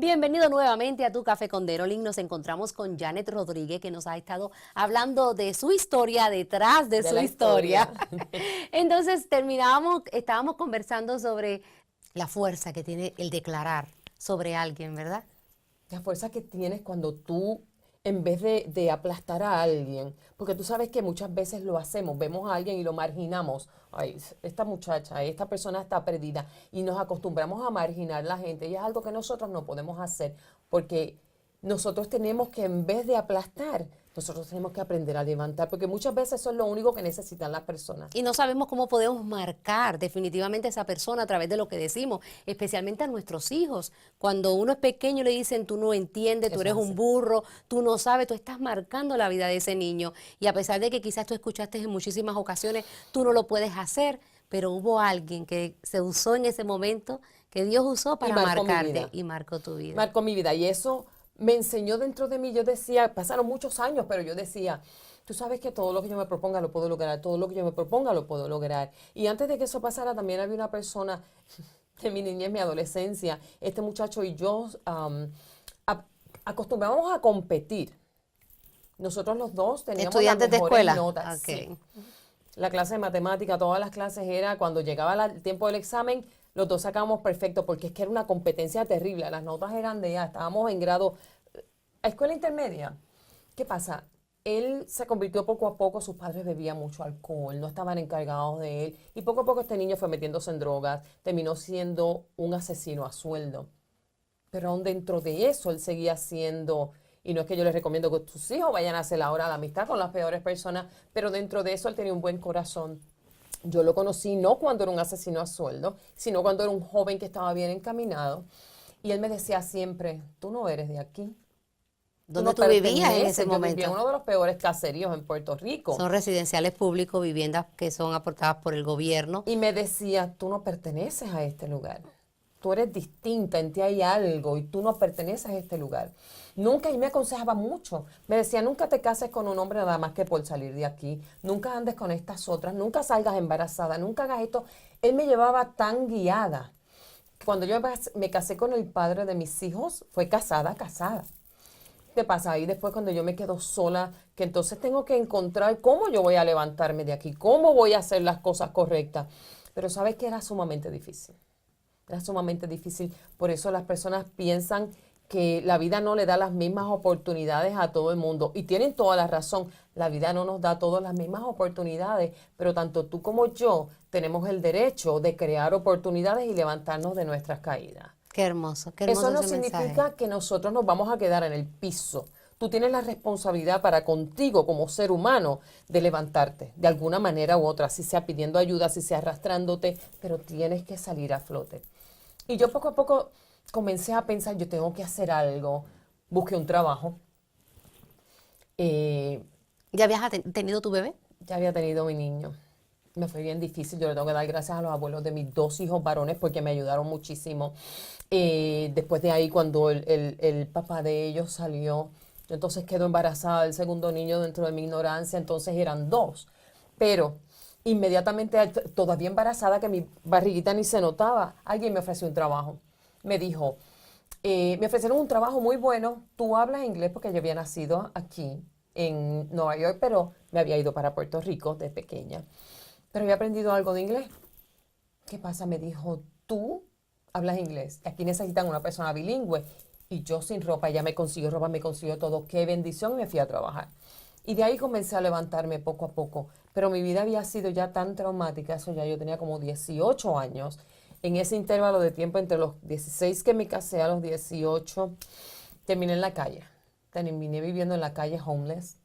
Bienvenido nuevamente a Tu Café con Derolin. Nos encontramos con Janet Rodríguez, que nos ha estado hablando de su historia, detrás de su historia. Entonces estábamos conversando sobre la fuerza que tiene el declarar sobre alguien, ¿verdad? La fuerza que tienes cuando tú, en vez de aplastar a alguien, porque tú sabes que muchas veces lo hacemos, vemos a alguien y lo marginamos. Ay, esta muchacha, esta persona está perdida y nos acostumbramos a marginar a la gente y es algo que nosotros no podemos hacer porque nosotros tenemos que, en vez de aplastar, nosotros tenemos que aprender a levantar, porque muchas veces eso es lo único que necesitan las personas. Y no sabemos cómo podemos marcar definitivamente a esa persona a través de lo que decimos, especialmente a nuestros hijos. Cuando uno es pequeño le dicen, tú no entiendes, tú Eso eres es un así. burro, tú no sabes, tú estás marcando la vida de ese niño. Y a pesar de que quizás tú escuchaste en muchísimas ocasiones, tú no lo puedes hacer, pero hubo alguien que se usó en ese momento, que Dios usó Y para marcó mi marcarte vida. y marcó tu vida. Marcó mi vida y eso me enseñó dentro de mí. Yo decía, pasaron muchos años, pero yo decía, tú sabes que todo lo que yo me proponga lo puedo lograr, todo lo que yo me proponga lo puedo lograr. Y antes de que eso pasara, también había una persona de mi niñez, mi adolescencia, este muchacho y yo a- acostumbrábamos a competir. Nosotros los dos teníamos las Estudiantes de mejores escuela. notas, sí. Ok. La clase de matemática, todas las clases era cuando llegaba el tiempo del examen, los dos sacábamos perfecto porque es que era una competencia terrible. Las notas eran de ya, estábamos en grado, a escuela intermedia. ¿Qué pasa? Él se convirtió poco a poco, sus padres bebían mucho alcohol, no estaban encargados de él y poco a poco este niño fue metiéndose en drogas, terminó siendo un asesino a sueldo. Pero aún dentro de eso, él seguía siendo, y no es que yo les recomiendo que tus hijos vayan a hacer ahora la amistad con las peores personas, pero dentro de eso él tenía un buen corazón. Yo lo conocí no cuando era un asesino a sueldo, sino cuando era un joven que estaba bien encaminado. Y él me decía siempre, tú no eres de aquí, tú ¿Dónde no tú vivías en ese perteneces. Yo vivía en momento? uno de los peores caseríos en Puerto Rico. Son residenciales públicos, viviendas que son aportadas por el gobierno. Y me decía, tú no perteneces a este lugar. Tú eres distinta, en ti hay algo y tú no perteneces a este lugar. Nunca, y me aconsejaba mucho. Me decía, nunca te cases con un hombre nada más que por salir de aquí. Nunca andes con estas otras, nunca salgas embarazada, nunca hagas esto. Él me llevaba tan guiada. Cuando yo me casé con el padre de mis hijos, fue casada, casada. ¿Qué pasa ahí después cuando yo me quedo sola? Que entonces tengo que encontrar cómo yo voy a levantarme de aquí, cómo voy a hacer las cosas correctas. Pero sabes que era sumamente difícil. Era sumamente difícil. Por eso las personas piensan que la vida no le da las mismas oportunidades a todo el mundo. Y tienen toda la razón. La vida no nos da todas las mismas oportunidades, pero tanto tú como yo tenemos el derecho de crear oportunidades y levantarnos de nuestras caídas. Qué Eso hermoso no ese mensaje. significa que nosotros nos vamos a quedar en el piso. Tú tienes la responsabilidad para contigo como ser humano de levantarte de alguna manera u otra, si sea pidiendo ayuda, si sea arrastrándote, pero tienes que salir a flote. Y yo poco a poco comencé a pensar, yo tengo que hacer algo. Busqué un trabajo. Eh, ¿Ya habías tenido tu bebé? ya había tenido mi niño. Me fue bien difícil. Yo le tengo que dar gracias a los abuelos de mis dos hijos varones porque me ayudaron muchísimo. Después de ahí, cuando el papá de ellos salió, yo entonces quedo embarazada del segundo niño dentro de mi ignorancia. Entonces eran dos. Pero inmediatamente, todavía embarazada, que mi barriguita ni se notaba, alguien me ofreció un trabajo. Me dijo, me ofrecieron un trabajo muy bueno. Tú hablas inglés porque yo había nacido aquí en Nueva York, pero me había ido para Puerto Rico de pequeña. Pero había aprendido algo de inglés. ¿Qué pasa? Me dijo, tú hablas inglés. Aquí necesitan una persona bilingüe. Y yo sin ropa, ella me consiguió ropa, me consiguió todo. Qué bendición, y me fui a trabajar. Y de ahí comencé a levantarme poco a poco. Pero mi vida había sido ya tan traumática, eso ya yo tenía como 18 años. En ese intervalo de tiempo entre los 16 que me casé a los 18, terminé en la calle. Terminé viviendo en la calle homeless,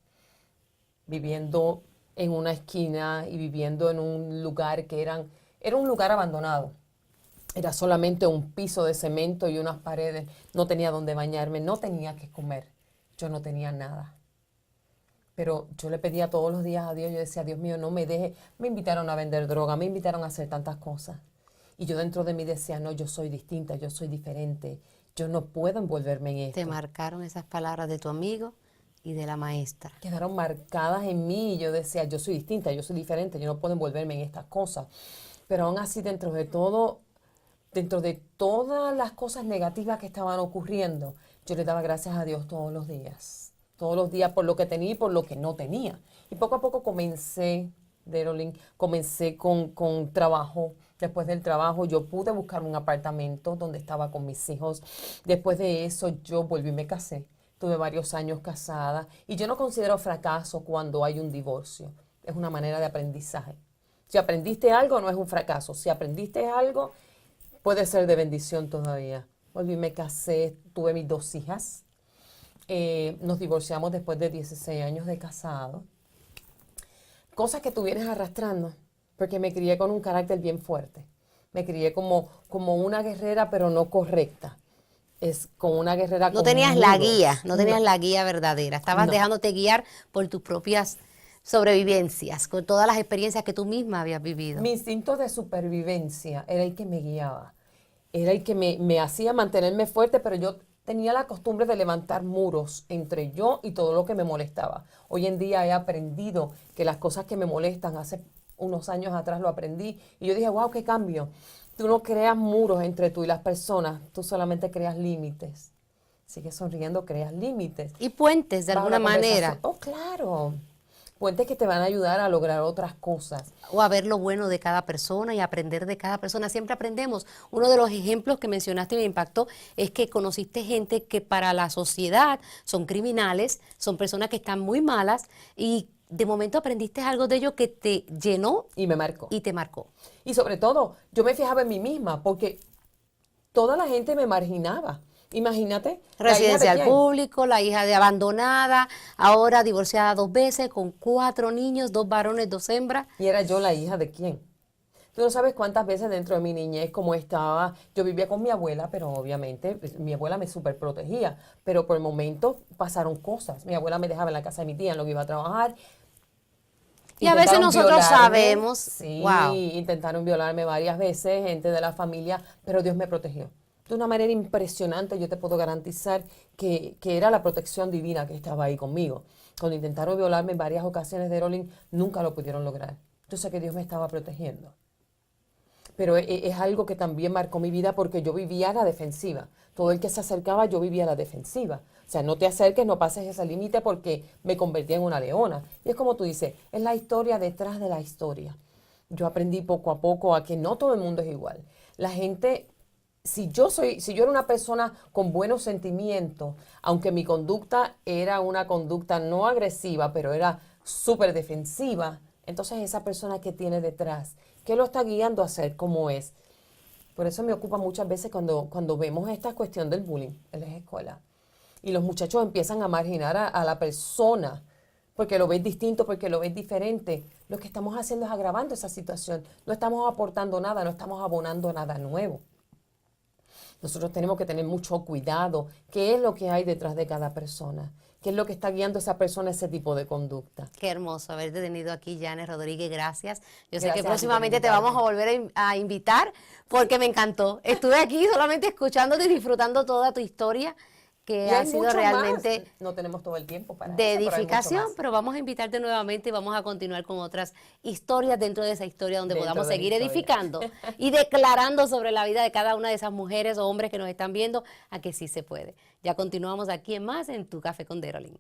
viviendo en una esquina y viviendo en un lugar era un lugar abandonado. Era solamente un piso de cemento y unas paredes. No tenía dónde bañarme, no tenía que comer. Yo no tenía nada. Pero yo le pedía todos los días a Dios, yo decía, Dios mío, no me deje. Me invitaron a vender droga, me invitaron a hacer tantas cosas. Y yo dentro de mí decía, no, yo soy distinta, yo soy diferente. Yo no puedo envolverme en Te esto. marcaron esas palabras de tu amigo y de la maestra. Quedaron marcadas en mí y yo decía, yo soy distinta, yo soy diferente, yo no puedo envolverme en estas cosas. Pero aún así, dentro de todo, dentro de todas las cosas negativas que estaban ocurriendo, yo le daba gracias a Dios todos los días por lo que tenía y por lo que no tenía. Y poco a poco comencé con trabajo. Después del trabajo yo pude buscar un apartamento donde estaba con mis hijos. Después de eso yo volví y me casé. Tuve varios años casada y yo no considero fracaso cuando hay un divorcio. Es una manera de aprendizaje. Si aprendiste algo, no es un fracaso. Si aprendiste algo, puede ser de bendición todavía. Volví, me casé, tuve mis 2 hijas. Nos divorciamos después de 16 años de casado. Cosas que tú vienes arrastrando, porque me crié con un carácter bien fuerte. Me crié como una guerrera, pero no correcta. Es como una guerrera No con tenías la nudos. guía, no tenías la guía verdadera. Estabas No. dejándote guiar por tus propias sobrevivencias, con todas las experiencias que tú misma habías vivido. Mi instinto de supervivencia era el que me guiaba. Era el que me hacía mantenerme fuerte, pero yo tenía la costumbre de levantar muros entre yo y todo lo que me molestaba. Hoy en día he aprendido que las cosas que me molestan, hace unos años atrás lo aprendí, y yo dije, wow, qué cambio. Tú no creas muros entre tú y las personas, tú solamente creas límites. Sigues sonriendo, creas límites. Y puentes, de Bajo alguna la manera. conversación. Oh, claro. Puentes que te van a ayudar a lograr otras cosas. O a ver lo bueno de cada persona y aprender de cada persona. Siempre aprendemos. Uno de los ejemplos que mencionaste y me impactó es que conociste gente que para la sociedad son criminales, son personas que están muy malas y de momento aprendiste algo de ellos que te llenó Y me marcó. y te marcó. Y sobre todo, yo me fijaba en mí misma, porque toda la gente me marginaba. Imagínate. ¿la hija de Residencial quién? público, la hija de abandonada, ahora divorciada 2 veces, con 4 niños, 2 varones, 2 hembras. Y era yo la hija de quién. Tú no sabes cuántas veces dentro de mi niñez, como estaba, yo vivía con mi abuela, pero obviamente mi abuela me súper protegía. Pero por el momento pasaron cosas. Mi abuela me dejaba en la casa de mi tía en lo que iba a trabajar. Y a veces Intentaron nosotros violarme. sabemos, Sí, wow. intentaron violarme varias veces, gente de la familia, pero Dios me protegió. De una manera impresionante, yo te puedo garantizar que era la protección divina que estaba ahí conmigo. Cuando intentaron violarme en varias ocasiones de Rolling, nunca lo pudieron lograr. Yo sé que Dios me estaba protegiendo. Pero es algo que también marcó mi vida porque yo vivía a la defensiva. Todo el que se acercaba, yo vivía a la defensiva. O sea, no te acerques, no pases ese límite porque me convertí en una leona. Y es como tú dices, es la historia detrás de la historia. Yo aprendí poco a poco a que no todo el mundo es igual. La gente, si yo era una persona con buenos sentimientos, aunque mi conducta era una conducta no agresiva, pero era súper defensiva, entonces esa persona que tiene detrás, ¿qué lo está guiando a ser como es? Por eso me ocupa muchas veces cuando vemos esta cuestión del bullying en las escuelas. Y los muchachos empiezan a marginar a la persona porque lo ves distinto, porque lo ves diferente. Lo que estamos haciendo es agravando esa situación. No estamos aportando nada, no estamos abonando nada nuevo. Nosotros tenemos que tener mucho cuidado. ¿Qué es lo que hay detrás de cada persona? ¿Qué es lo que está guiando a esa persona a ese tipo de conducta? Qué hermoso haberte tenido aquí, Janet Rodríguez, gracias. Yo sé Gracias que a ti por próximamente te invitarme. vamos a volver a invitar porque me encantó. Estuve aquí solamente escuchándote y disfrutando toda tu historia, que Y ha hay sido mucho realmente más. No tenemos todo el tiempo para de eso, pero hay mucho edificación, más. pero vamos a invitarte nuevamente y vamos a continuar con otras historias dentro de esa historia donde Dentro podamos de la seguir historia. edificando y declarando sobre la vida de cada una de esas mujeres o hombres que nos están viendo a que sí se puede. Ya continuamos aquí en más en Tu Café con Derolin.